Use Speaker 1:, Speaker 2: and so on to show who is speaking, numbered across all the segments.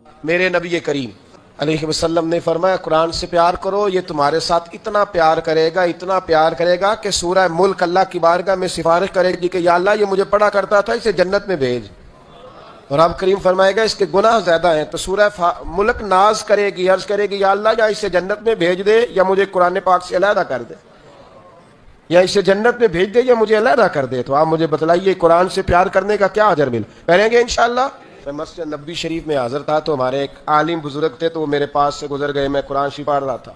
Speaker 1: میرے نبی کریم علیہ وسلم نے فرمایا قرآن سے پیار کرو، یہ تمہارے ساتھ اتنا پیار کرے گا کہ سورہ ملک اللہ کی بارگاہ میں سفارش کرے گی کہ یا اللہ یہ مجھے پڑھا کرتا تھا، اسے جنت میں بھیج۔ اور آپ کریم فرمائے گا اس کے گناہ زیادہ ہیں، تو سورہ ملک ناز کرے گی، عرض کرے گی یا اللہ یا اسے جنت میں بھیج دے یا مجھے قرآن پاک سے علیحدہ کر دے، یا اسے جنت میں بھیج دے یا مجھے علیحدہ کر دے۔ تو آپ مجھے بتلائیے قرآن سے پیار کرنے کا کیا اجر مل کریں گے انشاءاللہ۔ میں مسجد نبوی شریف میں حاضر تھا تو ہمارے ایک عالم بزرگ تھے، تو وہ میرے پاس سے گزر گئے، میں قرآن شریف پڑھ رہا تھا،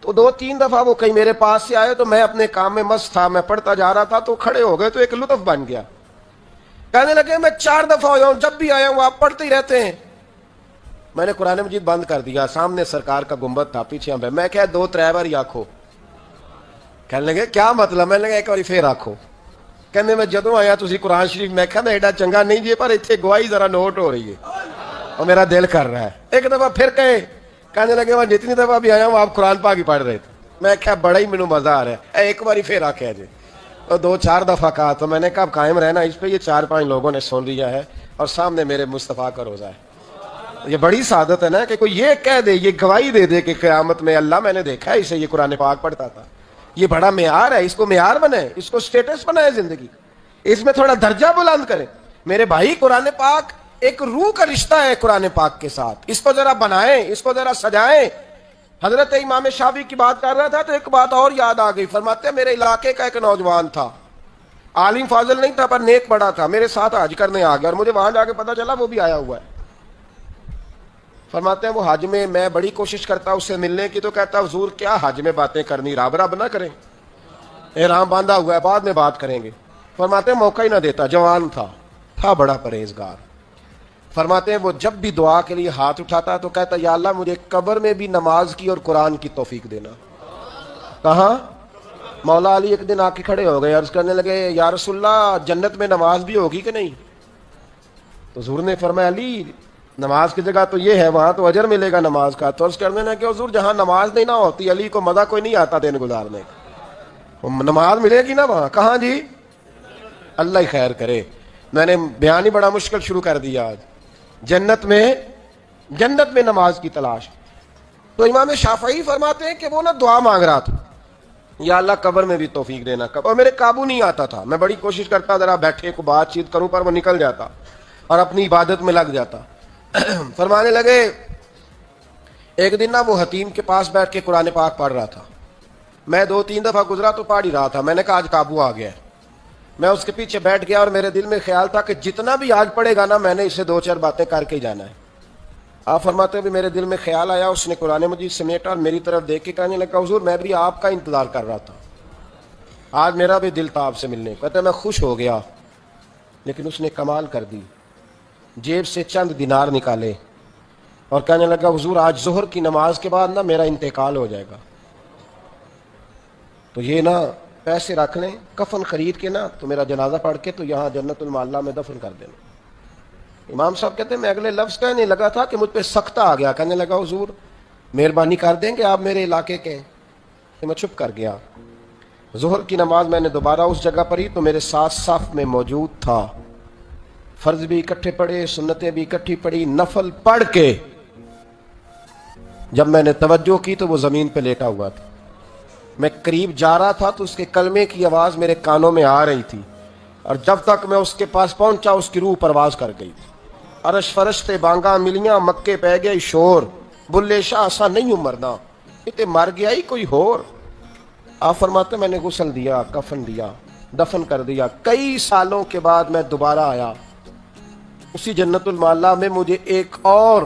Speaker 1: تو 2-3 دفعہ وہ کہیں میرے پاس سے آئے، تو میں اپنے کام میں مست تھا، میں پڑھتا جا رہا تھا، تو کھڑے ہو گئے، تو ایک لطف بن گیا، کہنے لگے میں 4 دفعہ آیا ہوں، جب بھی آیا ہوں آپ پڑھتے ہی رہتے ہیں۔ میں نے قرآن مجید بند کر دیا، سامنے سرکار کا گنبد تھا، پیچھے ہم، میں کہا 2-3 بار ہی آکھو۔ کہنے لگے کیا مطلب؟ میں نے کہا ایک بار پھر آکھو۔ کہنے میں جدوں آیا تسی قرآن شریف، میں کہا ایڈا چنگا نہیں جی، پر اتنے گواہی ذرا نوٹ ہو رہی ہے اور میرا دل کر رہا ہے۔ ایک دفعہ پھر کہنے لگے میں جتنی دفعہ بھی آیا ہوں آپ قرآن پاک ہی پڑھ رہے تھے۔ میں کہا بڑا ہی مینوں مزہ آ رہا ہے، ایک بار ہی پھر آکھیا جی، اور 2-4 دفعہ کہا، تو میں نے کہا قائم رہنا اس پہ، یہ 4-5 لوگوں نے سن لیا ہے اور سامنے میرے مصطفیٰ کا روزہ ہے۔ یہ بڑی سعادت ہے نا کہ کوئی یہ کہہ دے، یہ گواہی دے دے کہ قیامت میں اللہ میں نے دیکھا ہے اسے یہ قرآن پاک پڑھتا تھا۔ یہ بڑا معیار ہے، اس کو معیار بنائے، اس کو سٹیٹس بنائے زندگی، اس میں تھوڑا درجہ بلند کریں۔ میرے بھائی قرآن پاک ایک روح کا رشتہ ہے قرآن پاک کے ساتھ، اس کو ذرا بنائیں، اس کو ذرا سجائیں۔ حضرت امام شافعی کی بات کر رہا تھا تو ایک بات اور یاد آ گئی، فرماتے ہیں میرے علاقے کا ایک نوجوان تھا، عالم فاضل نہیں تھا پر نیک بڑا تھا، میرے ساتھ حج کرنے آ گیا اور مجھے وہاں جا کے پتا چلا وہ بھی آیا ہوا ہے۔ فرماتے ہیں وہ حج میں بڑی کوشش کرتا اس سے ملنے کی، تو کہتا حضور کیا حج میں باتیں کرنی، رب رب نہ کریں، احرام باندھا ہوا ہے بعد میں بات کریں گے۔ فرماتے ہیں موقع ہی نہ دیتا، جوان تھا بڑا پرہیزگار۔ فرماتے ہیں وہ جب بھی دعا کے لیے ہاتھ اٹھاتا تو کہتا یا اللہ مجھے قبر میں بھی نماز کی اور قرآن کی توفیق دینا۔ کہاں؟ مولا علی ایک دن آ کے کھڑے ہو گئے، عرض کرنے لگے یا رسول اللہ جنت میں نماز بھی ہوگی کہ نہیں؟ تو حضور نے فرمایا علی نماز کی جگہ تو یہ ہے، وہاں تو اجر ملے گا نماز کا۔ تو عرض کرنے لگے کہ حضور جہاں نماز نہیں نہ ہوتی علی کو مزہ کوئی نہیں آتا دن گزارنے کا، نماز ملے گی نا وہاں۔ کہاں جی؟ اللہ ہی خیر کرے، میں نے بیان ہی بڑا مشکل شروع کر دیا آج۔ جنت میں نماز کی تلاش۔ تو امام شافعی فرماتے ہیں کہ وہ دعا مانگ رہا تھا یا اللہ قبر میں بھی توفیق دینا، اور میرے قابو نہیں آتا تھا، میں بڑی کوشش کرتا ذرا بیٹھے کو بات چیت کروں پر وہ نکل جاتا اور اپنی عبادت میں لگ جاتا۔ فرمانے لگے ایک دن وہ حتیم کے پاس بیٹھ کے قرآن پاک پڑھ رہا تھا، میں 2-3 دفعہ گزرا تو پڑھ ہی رہا تھا، میں نے کہا آج قابو آ گیا ہے۔ میں اس کے پیچھے بیٹھ گیا اور میرے دل میں خیال تھا کہ جتنا بھی آج پڑھے گا نا میں نے اسے 2-4 باتیں کر کے ہی جانا ہے۔ آپ فرماتے ہیں میرے دل میں خیال آیا، اس نے قرآن مجید سمیٹا اور میری طرف دیکھ کے کہنے لگا حضور میں بھی آپ کا انتظار کر رہا تھا، آج میرا بھی دل تھا آپ سے ملنے۔ کہتے میں خوش ہو گیا، لیکن اس نے کمال کر دی، جیب سے چند دینار نکالے اور کہنے لگا حضور آج ظہر کی نماز کے بعد نا میرا انتقال ہو جائے گا، تو یہ نا پیسے رکھ لیں، کفن خرید کے نا تو میرا جنازہ پڑھ کے تو یہاں جنت المعلا میں دفن کر دینا۔ امام صاحب کہتے ہیں میں اگلے لفظ کہنے لگا تھا کہ مجھ پہ سختہ آ گیا، کہنے لگا حضور مہربانی کر دیں کہ آپ میرے علاقے کے، تو میں چھپ کر گیا۔ ظہر کی نماز میں نے دوبارہ اس جگہ پڑھی تو میرے ساتھ صف میں موجود تھا، فرض بھی اکٹھے پڑھے، سنتیں بھی اکٹھی پڑھی، نفل پڑھ کے جب میں نے توجہ کی تو وہ زمین پہ لیٹا ہوا تھا، میں قریب جا رہا تھا تو اس کے کلمے کی آواز میرے کانوں میں آ رہی تھی، اور جب تک میں اس کے پاس پہنچا اس کی روح پرواز کر گئی تھی۔ عرش فرشتے بانگاں ملیاں، مکے پہ گئے شور، بلے شاہ ایسا نہیں ہوں مرنا، تے مر گیا ہی کوئی ہور۔ آپ فرماتے میں نے غسل دیا، کفن دیا، دفن کر دیا۔ کئی سالوں کے بعد میں دوبارہ آیا، اسی جنت المعلا میں مجھے ایک اور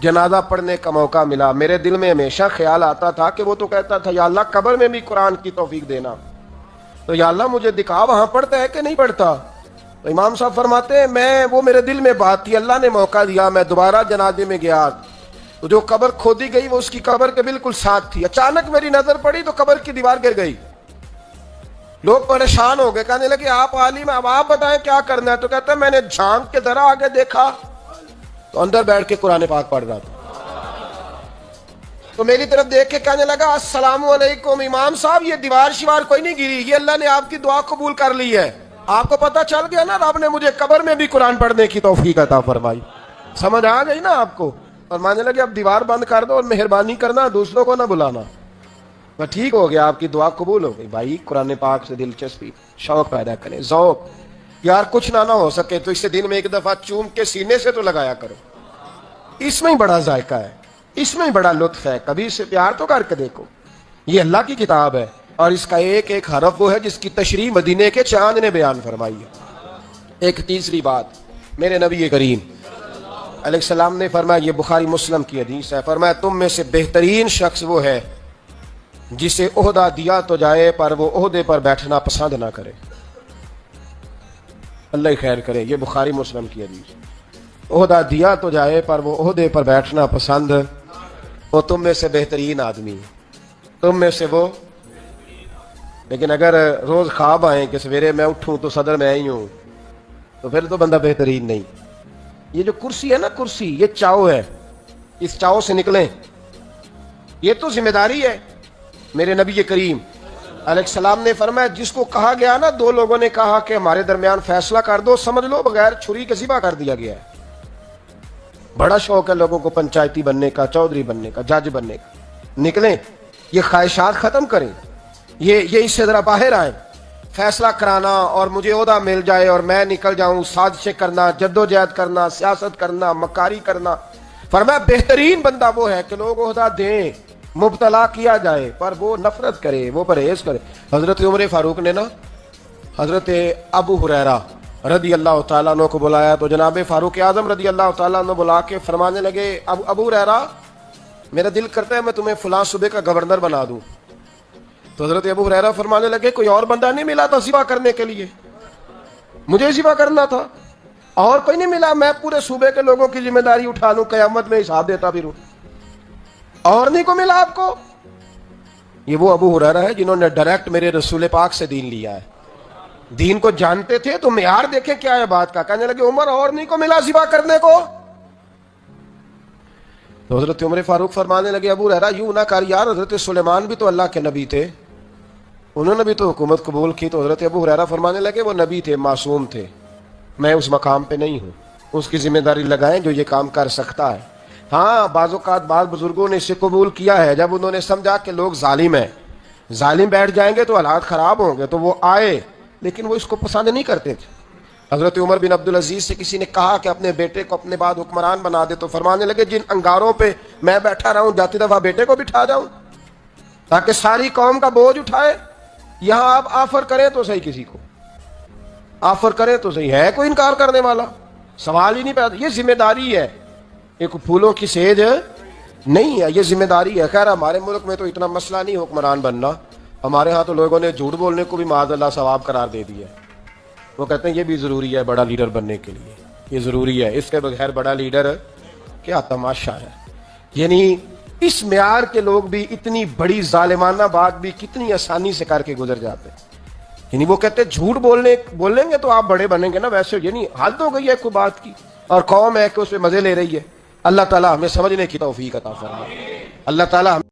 Speaker 1: جنازہ پڑھنے کا موقع ملا۔ میرے دل میں ہمیشہ خیال آتا تھا کہ وہ تو کہتا تھا یا اللہ قبر میں بھی قرآن کی توفیق دینا، تو یا اللہ مجھے دکھا وہاں پڑھتا ہے کہ نہیں پڑھتا۔ تو امام صاحب فرماتے ہیں وہ میرے دل میں بات تھی، اللہ نے موقع دیا، میں دوبارہ جنازے میں گیا تو جو قبر کھودی گئی وہ اس کی قبر کے بالکل ساتھ تھی۔ اچانک میری نظر پڑی تو قبر کی دیوار گر گئی، لوگ پریشان ہو گئے، کہنے لگے آپ عالم اب آپ بتائیں کیا کرنا ہے؟ تو کہتا ہے میں نے جھانک کے ذرا آگے دیکھا تو اندر بیٹھ کے قرآن پاک پڑھ رہا تھا، تو میری طرف دیکھ کے کہنے لگا السلام علیکم امام صاحب، یہ دیوار شوار کوئی نہیں گری، یہ اللہ نے آپ کی دعا قبول کر لی ہے۔ آپ کو پتہ چل گیا نا رب نے مجھے قبر میں بھی قرآن پڑھنے کی توفیق عطا فرمائی۔ سمجھ آ گئی نا آپ کو؟ اور ماننے لگے اب دیوار بند کر دو اور مہربانی کرنا دوسروں کو نہ بلانا. وہ ٹھیک ہو گیا, آپ کی دعا قبول ہو گئی. بھائی قرآن پاک سے دلچسپی, شوق پیدا کریں, ذوق. یار کچھ نہ ہو سکے تو اسے دن میں ایک دفعہ چوم کے سینے سے تو لگایا کرو. اس میں ہی بڑا ذائقہ ہے, اس میں ہی بڑا لطف ہے. کبھی اسے پیار تو کر کے دیکھو. یہ اللہ کی کتاب ہے اور اس کا ایک ایک حرف وہ ہے جس کی تشریح مدینے کے چاند نے بیان فرمائی ہے. ایک تیسری بات, میرے نبی کریم علیہ السلام نے فرمایا, یہ بخاری مسلم کی حدیث ہے, فرمایا تم میں سے بہترین شخص وہ ہے جسے عہدہ دیا تو جائے پر وہ عہدے پر بیٹھنا پسند نہ کرے. اللہ ہی خیر کرے, یہ بخاری مسلم کی حدیث. عہدہ دیا تو جائے پر وہ عہدے پر بیٹھنا پسند, وہ تم میں سے بہترین آدمی ہے, تم میں سے وہ. لیکن اگر روز خواب آئیں کہ سویرے میں اٹھوں تو صدر میں ہی ہوں, تو پھر تو بندہ بہترین نہیں. یہ جو کرسی ہے نا, کرسی یہ چاؤ ہے, اس چاؤ سے نکلیں. یہ تو ذمہ داری ہے. میرے نبی کریم علیہ السلام نے فرمایا, جس کو کہا گیا نا, دو لوگوں نے کہا کہ ہمارے درمیان فیصلہ کر دو, سمجھ لو بغیر چھری کے ذبح کر دیا گیا ہے. بڑا شوق ہے لوگوں کو پنچایتی بننے کا, چودھری بننے کا, جج بننے کا. نکلیں, یہ خواہشات ختم کریں, یہ اس سے ذرا باہر آئیں. فیصلہ کرانا اور مجھے عہدہ مل جائے اور میں نکل جاؤں, سازشیں کرنا, جدوجہد کرنا, سیاست کرنا, مکاری کرنا. فرمایا بہترین بندہ وہ ہے کہ لوگ عہدہ دیں, مبتلا کیا جائے پر وہ نفرت کرے, وہ پرہیز کرے. حضرت عمر فاروق نے نا حضرت ابو ہریرہ رضی اللہ تعالیٰ عنہ کو بلایا, تو جناب فاروق اعظم رضی اللہ تعالیٰ عنہ بلا کے فرمانے لگے, ابو ہریرہ میرا دل کرتا ہے میں تمہیں فلاں صوبے کا گورنر بنا دوں. تو حضرت ابو ہریرہ فرمانے لگے, کوئی اور بندہ نہیں ملا تھا ذبح کرنے کے لیے؟ مجھے ذبح کرنا تھا, اور کوئی نہیں ملا, میں پورے صوبے کے لوگوں کی ذمہ داری اٹھا لوں, قیامت میں حساب دیتا پھروں. اور نہیں کو ملا آپ کو؟ یہ وہ ابو ہریرہ ہے جنہوں نے ڈائریکٹ میرے رسول پاک سے دین لیا ہے. دین کو جانتے تھے تو معیار دیکھیں کیا ہے بات کا. کہنے لگے عمر اور نہیں کو ملا ذبح کرنے کو؟ تو حضرت عمر فاروق فرمانے لگے, ابو ہریرہ یوں نہ کر یار, حضرت سلیمان بھی تو اللہ کے نبی تھے, انہوں نے بھی تو حکومت قبول کی. تو حضرت ابو ہریرہ فرمانے لگے, وہ نبی تھے, معصوم تھے, میں اس مقام پہ نہیں ہوں. اس کی ذمہ داری لگائیں جو یہ کام کر سکتا ہے. ہاں بعض اوقات بعض بزرگوں نے اسے قبول کیا ہے جب انہوں نے سمجھا کہ لوگ ظالم ہیں, ظالم بیٹھ جائیں گے تو حالات خراب ہوں گے, تو وہ آئے, لیکن وہ اس کو پسند نہیں کرتے تھے. حضرت عمر بن عبدالعزیز سے کسی نے کہا کہ اپنے بیٹے کو اپنے بعد حکمران بنا دے, تو فرمانے لگے جن انگاروں پہ میں بیٹھا رہا ہوں جاتی دفعہ بیٹے کو بٹھا جاؤں تاکہ ساری قوم کا بوجھ اٹھائے. یہاں آپ آفر کریں تو صحیح, کسی کو آفر کریں تو صحیح, ہے کوئی انکار کرنے والا؟ سوال ہی نہیں پیدا. یہ ذمہ داری ہے, ایک پھولوں کی سیج نہیں ہے, یہ ذمہ داری ہے. خیر ہمارے ملک میں تو اتنا مسئلہ نہیں حکمران بننا, ہمارے ہاں تو لوگوں نے جھوٹ بولنے کو بھی معاذ اللہ ثواب قرار دے دیا ہے. وہ کہتے ہیں یہ بھی ضروری ہے بڑا لیڈر بننے کے لیے, یہ ضروری ہے, اس کے بغیر بڑا لیڈر کیا تماشا ہے. یعنی اس معیار کے لوگ بھی اتنی بڑی ظالمانہ بات بھی کتنی آسانی سے کر کے گزر جاتے ہیں. یعنی وہ کہتے ہیں جھوٹ بولیں گے تو آپ بڑے بنیں گے نا, ویسے یعنی حد ہو گئی ہے کوئی بات کی, اور قوم ہے کہ اس پہ مزے لے رہی ہے. اللہ تعالیٰ ہمیں سمجھنے کی توفیق عطا فرمائے. اللہ تعالیٰ